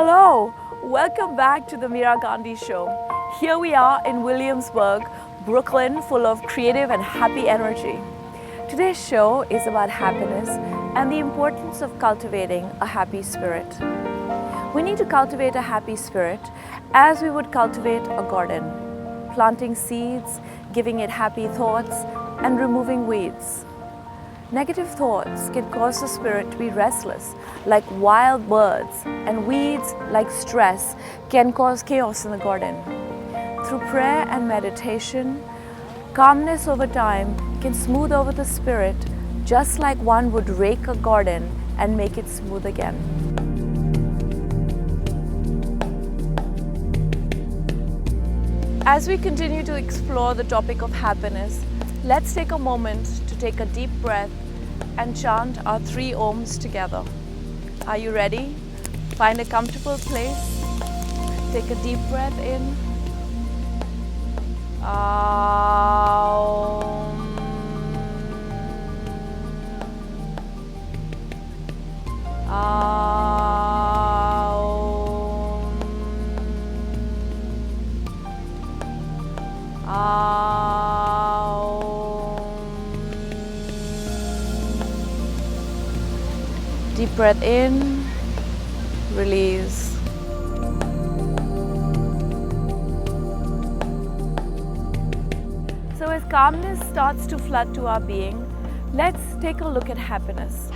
Hello, welcome back to the Meera Gandhi show. Here we are in Williamsburg, Brooklyn, full of creative and happy energy. Today's show is about happiness and the importance of cultivating a happy spirit. We need to cultivate a happy spirit as we would cultivate a garden, planting seeds, giving it happy thoughts, and removing weeds. Negative thoughts can cause the spirit to be restless, like wild birds, and weeds, like stress, can cause chaos in the garden. Through prayer and meditation, calmness over time can smooth over the spirit, just like one would rake a garden and make it smooth again. As we continue to explore the topic of happiness, let's take a moment to take a deep breath and chant our 3 Oms together. Are you ready? Find a comfortable place. Take a deep breath in. Aum. Aum. Aum. Deep breath in, release. So as calmness starts to flood to our being, let's take a look at happiness.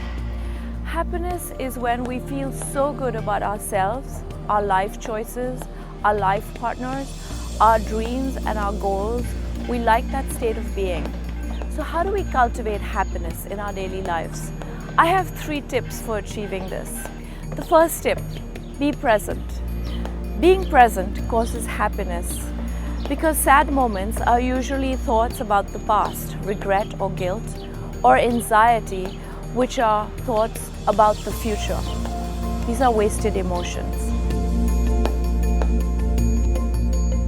Happiness is when we feel so good about ourselves, our life choices, our life partners, our dreams and our goals. We like that state of being. So how do we cultivate happiness in our daily lives? I have 3 tips for achieving this. The first tip, be present. Being present causes happiness because sad moments are usually thoughts about the past, regret or guilt, or anxiety, which are thoughts about the future. These are wasted emotions.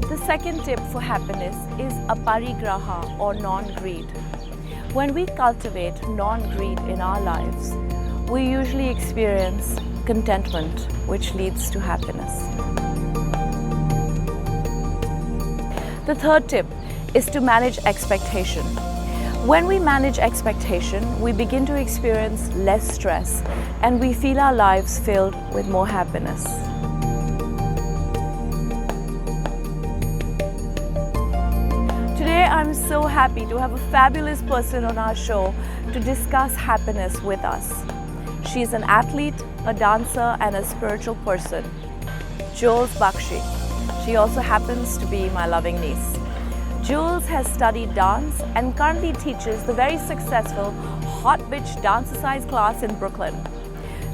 The second tip for happiness is aparigraha or non-greed. When we cultivate non-greed in our lives, we usually experience contentment, which leads to happiness. The third tip is to manage expectation. When we manage expectation, we begin to experience less stress and we feel our lives filled with more happiness. Today, I'm so happy to have a fabulous person on our show to discuss happiness with us. She's an athlete, a dancer, and a spiritual person, Jules Bakshi. She also happens to be my loving niece. Jules has studied dance and currently teaches the very successful Hot Bitch Dancercise class in Brooklyn.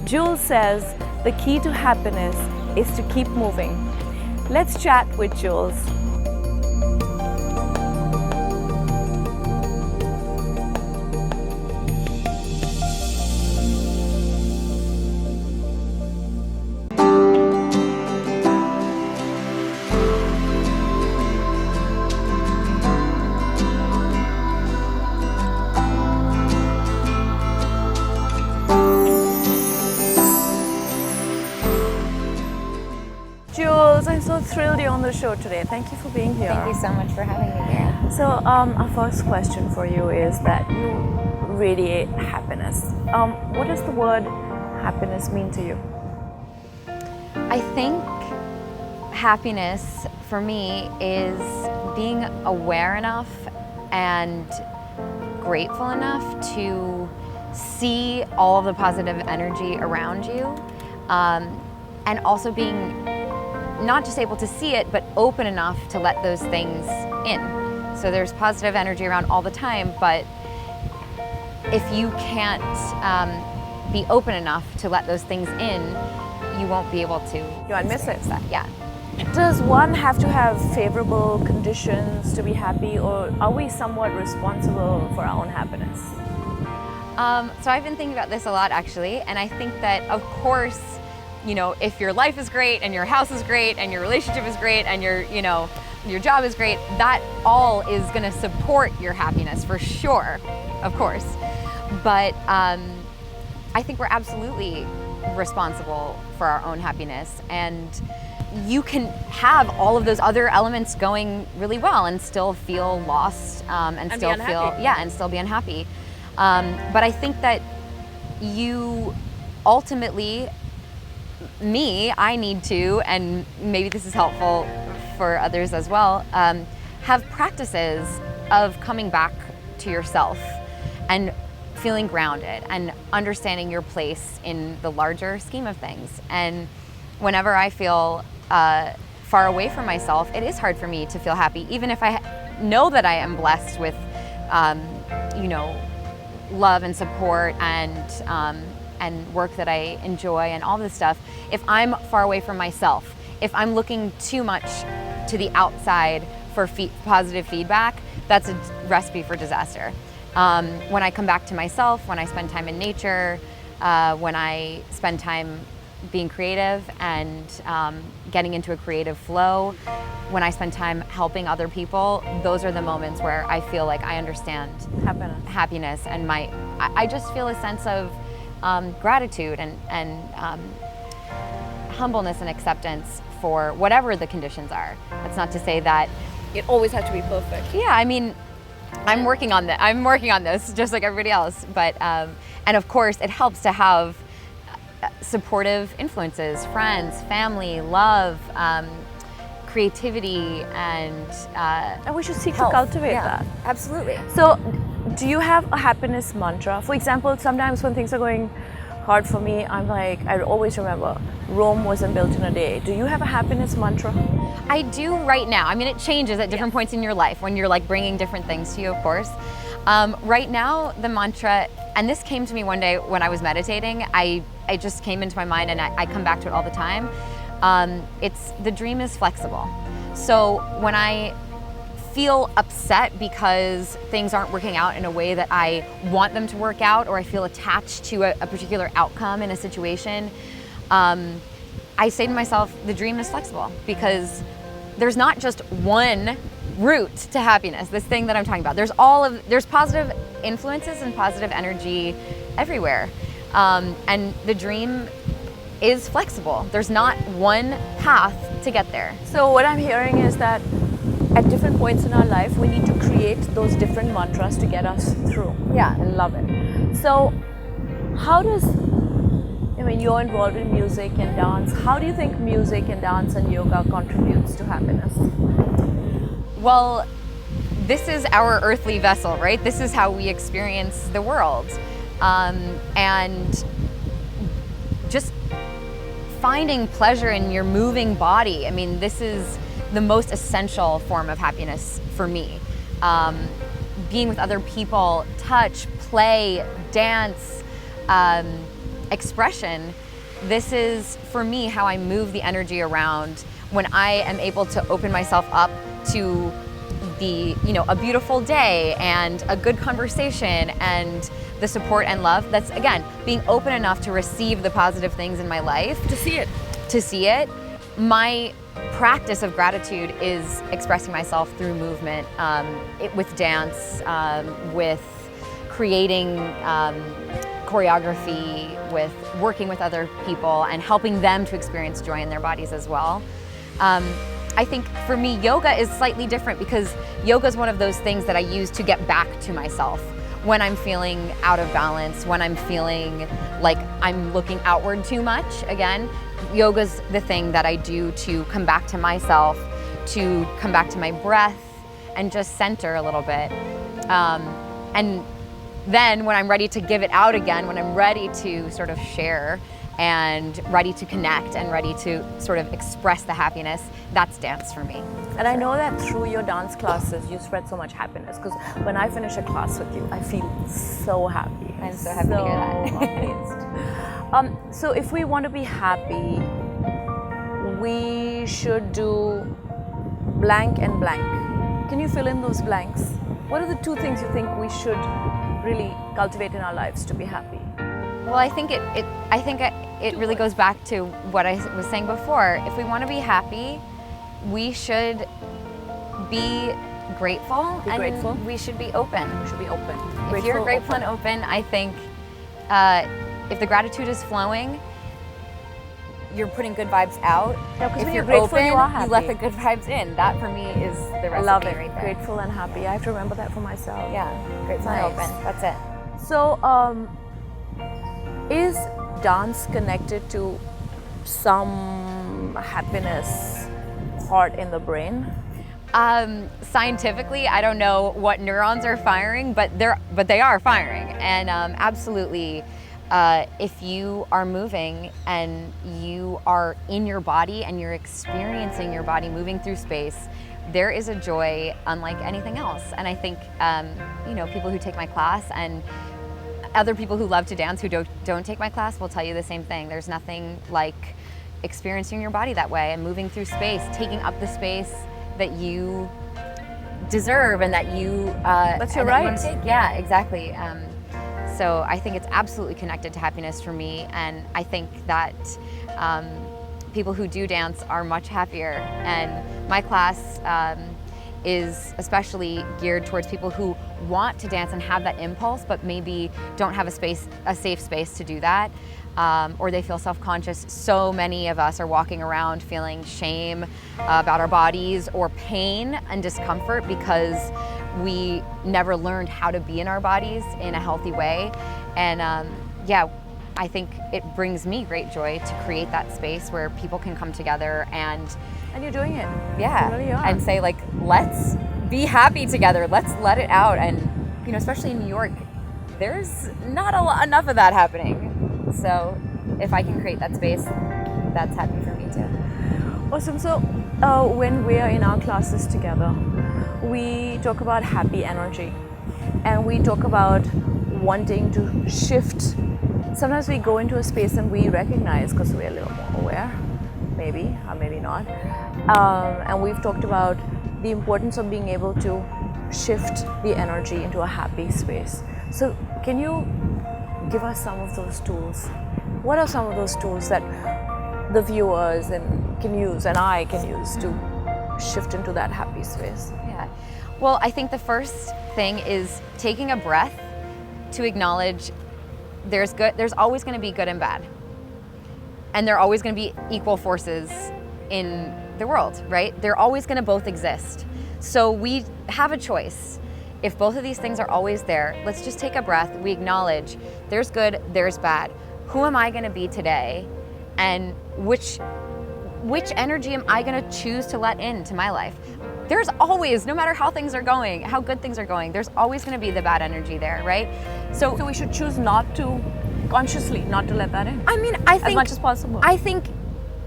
Jules says the key to happiness is to keep moving. Let's chat with Jules. Jules, I'm so thrilled you're on the show today. Thank you for being here. Thank you so much for having me here. So, our first question for you is that you radiate happiness. What does the word happiness mean to you? I think happiness for me is being aware enough and grateful enough to see all of the positive energy around you, and also being not just able to see it, but open enough to let those things in. So there's positive energy around all the time, but if you can't be open enough to let those things in, you won't be able to. You won't miss it. That. Yeah. Does one have to have favorable conditions to be happy, or are we somewhat responsible for our own happiness? So I've been thinking about this a lot actually, and I think that of course, you know, if your life is great and your house is great and your relationship is great and your job is great, that all is going to support your happiness for sure, of course. But I think we're absolutely responsible for our own happiness, and you can have all of those other elements going really well and still feel lost, and still feel and still be unhappy. But I think that you ultimately, I need to, and maybe this is helpful for others as well, have practices of coming back to yourself and feeling grounded and understanding your place in the larger scheme of things. And whenever I feel far away from myself, it is hard for me to feel happy, even if I know that I am blessed with, love and support and work that I enjoy and all this stuff. If I'm far away from myself, if I'm looking too much to the outside for positive feedback, that's a recipe for disaster. When I come back to myself, when I spend time in nature, when I spend time being creative and getting into a creative flow, when I spend time helping other people, those are the moments where I feel like I understand happiness, and I just feel a sense of gratitude and humbleness and acceptance for whatever the conditions are. That's not to say that it always has to be perfect. Yeah, I mean, I'm working on this just like everybody else. But and of course, it helps to have supportive influences, friends, family, love, creativity, and we should seek health. to cultivate that. Absolutely. So, do you have a happiness mantra? For example, sometimes when things are going hard for me, I'm like, I always remember, Rome wasn't built in a day. Do you have a happiness mantra? I do right now. I mean, it changes at different points in your life when you're like bringing different things to you, of course. Right now, the mantra, and this came to me one day when I was meditating, I just came into my mind, and I come back to it all the time. It's the dream is flexible. So when I feel upset because things aren't working out in a way that I want them to work out, or I feel attached to a particular outcome in a situation, I say to myself, the dream is flexible, because there's not just one route to happiness, this thing that I'm talking about. There's positive influences and positive energy everywhere. And the dream is flexible. There's not one path to get there. So what I'm hearing is that at different points in our life, we need to create those different mantras to get us through. Yeah. I love it. So how does, you're involved in music and dance. How do you think music and dance and yoga contributes to happiness? Well, this is our earthly vessel, right? This is how we experience the world. And just finding pleasure in your moving body. I mean, this is the most essential form of happiness for me. Being with other people, touch, play, dance, expression. This is, for me, how I move the energy around when I am able to open myself up to a beautiful day and a good conversation and the support and love. That's, again, being open enough to receive the positive things in my life. To see it. My practice of gratitude is expressing myself through movement, with dance, with creating choreography, with working with other people and helping them to experience joy in their bodies as well. I think for me, yoga is slightly different, because yoga is one of those things that I use to get back to myself when I'm feeling out of balance, when I'm feeling like I'm looking outward too much. Again, yoga's the thing that I do to come back to myself, to come back to my breath and just center a little bit. And then when I'm ready to give it out again, when I'm ready to sort of share and ready to connect and ready to sort of express the happiness, that's dance for me. And I know that through your dance classes, you spread so much happiness, because when I finish a class with you, I feel so happy. I'm so happy to hear that. Amazed. So if we want to be happy, we should do blank and blank. Can you fill in those blanks? What are the two things you think we should really cultivate in our lives to be happy? Well, I think it really goes back to what I was saying before. If we want to be happy, we should be grateful. Grateful. We should be open. We should be open. If you're grateful and open, I think if the gratitude is flowing, you're putting good vibes out. Yeah, 'cause If when you're you're grateful, open, you are you let happy. the good vibes in. That for me is the recipe Love it. right there. Grateful and happy. I have to remember that for myself. Yeah, grateful and Nice. open. That's it. So, is dance connected to some happiness part in the brain? Scientifically, I don't know what neurons are firing, but they are firing, and absolutely. If you are moving and you are in your body and you're experiencing your body moving through space, there is a joy unlike anything else. And I think, people who take my class and other people who love to dance who don't take my class will tell you the same thing. There's nothing like experiencing your body that way and moving through space, taking up the space that you deserve and that you That's your and that you right. want to take. Yeah, exactly. So I think it's absolutely connected to happiness for me, and I think that people who do dance are much happier. And my class is especially geared towards people who want to dance and have that impulse, but maybe don't have a safe space to do that, or they feel self-conscious. So many of us are walking around feeling shame about our bodies or pain and discomfort because we never learned how to be in our bodies in a healthy way. And I think it brings me great joy to create that space where people can come together and you're doing it. yeah, You really are. and say like, let's be happy together. Let's let it out. And especially in New York, there's not enough of that happening. So if I can create that space, that's happy for me too. Awesome. So when we are in our classes together, we talk about happy energy, and we talk about wanting to shift. Sometimes we go into a space and we recognize, because we're a little more aware, maybe or maybe not, and we've talked about the importance of being able to shift the energy into a happy space. So can you give us some of those tools? What are some of those tools that the viewers can use and I can use to shift into that happy space? Yeah. Well, I think the first thing is taking a breath to acknowledge there's always going to be good and bad. And there are always going to be equal forces in the world, right? They're always going to both exist. So we have a choice. If both of these things are always there, let's just take a breath. We acknowledge there's good, there's bad. Who am I going to be today? And which energy am I going to choose to let into my life? There's always, no matter how things are going, how good things are going, there's always going to be the bad energy there, right? So we should choose consciously not to let that in. I mean, I think as much as possible. I think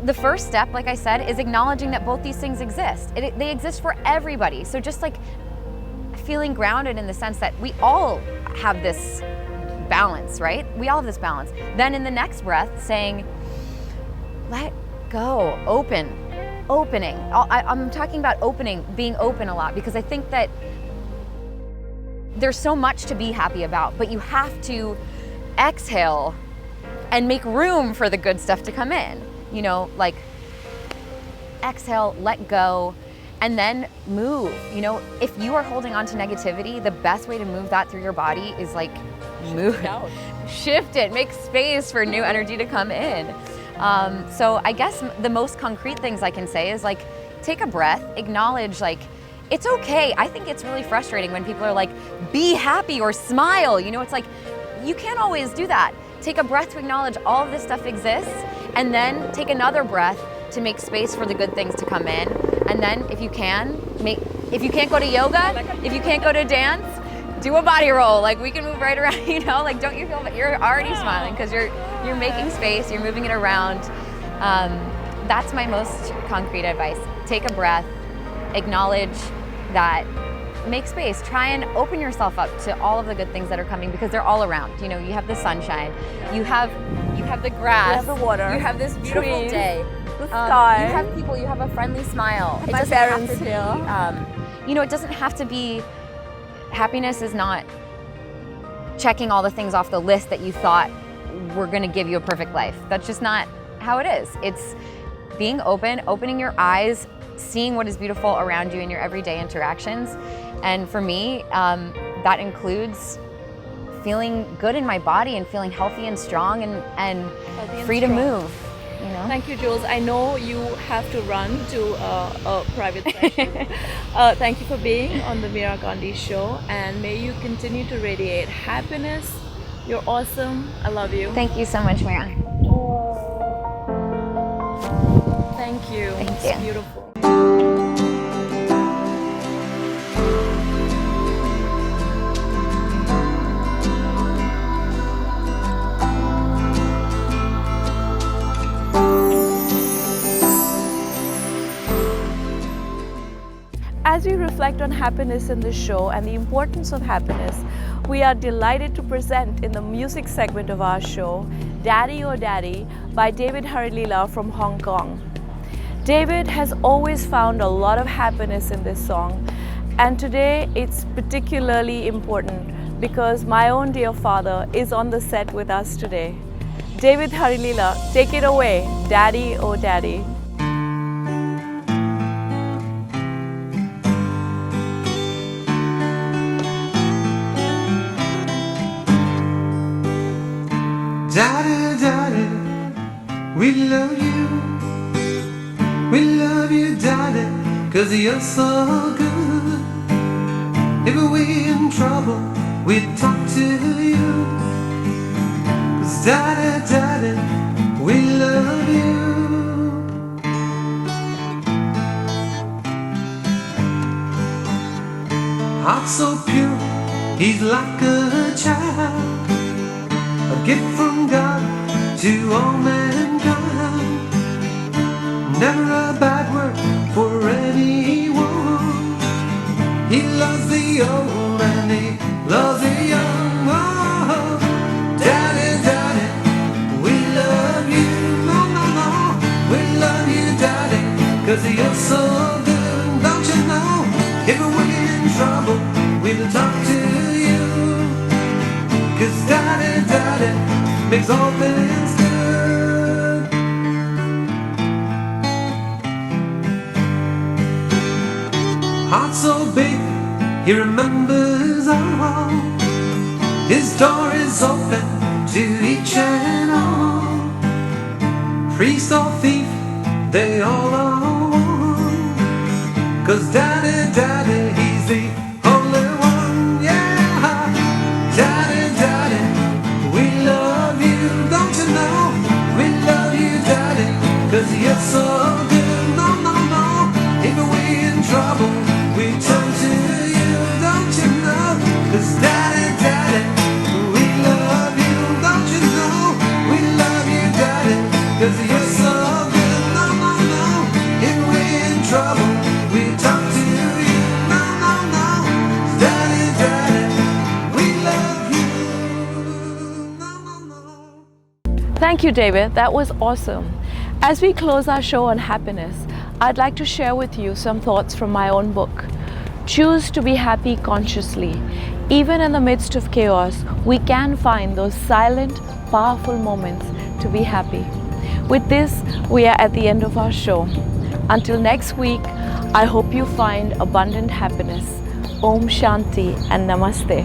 the first step, like I said, is acknowledging that both these things exist. They exist for everybody. So just like feeling grounded in the sense that we all have this balance, right? We all have this balance. Then in the next breath, saying, let go, opening. I'm talking about being open a lot, because I think that there's so much to be happy about, but you have to exhale and make room for the good stuff to come in. Like exhale, let go, and then move. If you are holding on to negativity, the best way to move that through your body is like move it out, shift it, make space for new energy to come in. So I guess the most concrete things I can say is like, take a breath, acknowledge like, it's okay. I think it's really frustrating when people are like, be happy or smile. It's like, you can't always do that. Take a breath to acknowledge all of this stuff exists, and then take another breath to make space for the good things to come in. And then if you can't go to yoga, if you can't go to dance, do a body roll. Like we can move right around, like don't you feel that you're already smiling because you're making space, you're moving it around. That's my most concrete advice. Take a breath, acknowledge that, make space, try and open yourself up to all of the good things that are coming, because they're all around. You have the sunshine, you have the grass, you have the water, you have this beautiful trees, day, the sky, you have people, you have a friendly smile. My parents here. It doesn't have to be, happiness is not checking all the things off the list that you thought were going to give you a perfect life. That's just not how it is. It's being open, opening your eyes, seeing what is beautiful around you in your everyday interactions. And for me, that includes feeling good in my body and feeling healthy and strong and free to move. you know. Thank you, Jules. I know you have to run to a private session. Thank you for being on the Meera Gandhi show, and may you continue to radiate happiness. You're awesome. I love you. Thank you so much, Meera. Thank you. Thank It's you. beautiful. As we reflect on happiness in this show and the importance of happiness, we are delighted to present in the music segment of our show, Daddy Oh Daddy by David Harilila from Hong Kong. David has always found a lot of happiness in this song, and today it's particularly important because my own dear father is on the set with us today. David Harilila, take it away, Daddy Oh Daddy. Daddy, Daddy, we love you, Daddy, 'cause you're so good. If we're in trouble, we talk to you. 'Cause Daddy, Daddy, we love you. Heart so pure, he's like a child, a gift from God to all mankind. Never a bad word for anyone. He loves the old and he loves the young. Oh, Daddy, Daddy, we love you. No, no, no, we love you, Daddy, 'cause you're so good. Don't you know, if we're in trouble, we'll talk to you. 'Cause Daddy, Daddy makes all things good. Heart so big, he remembers all. His door is open to each and all. Priest or thief, they all are one. 'Cause Daddy, Daddy, he's the only one, yeah. Daddy, Daddy, we love you, don't you know? We love you, Daddy, 'cause you're so good. No, no, no, if we're in trouble, we turn to you, don't you know? 'Cause Daddy, Daddy, we love you, don't you know? We love you, Daddy, 'cause you're so good. No, no, no, if we're in trouble, we talk to you. No, no, no, Daddy, Daddy, we love you. No, no, no. Thank you, David. That was awesome. As we close our show on happiness, I'd like to share with you some thoughts from my own book. Choose to be happy consciously. Even in the midst of chaos, we can find those silent, powerful moments to be happy. With this, we are at the end of our show. Until next week, I hope you find abundant happiness. Om Shanti and Namaste.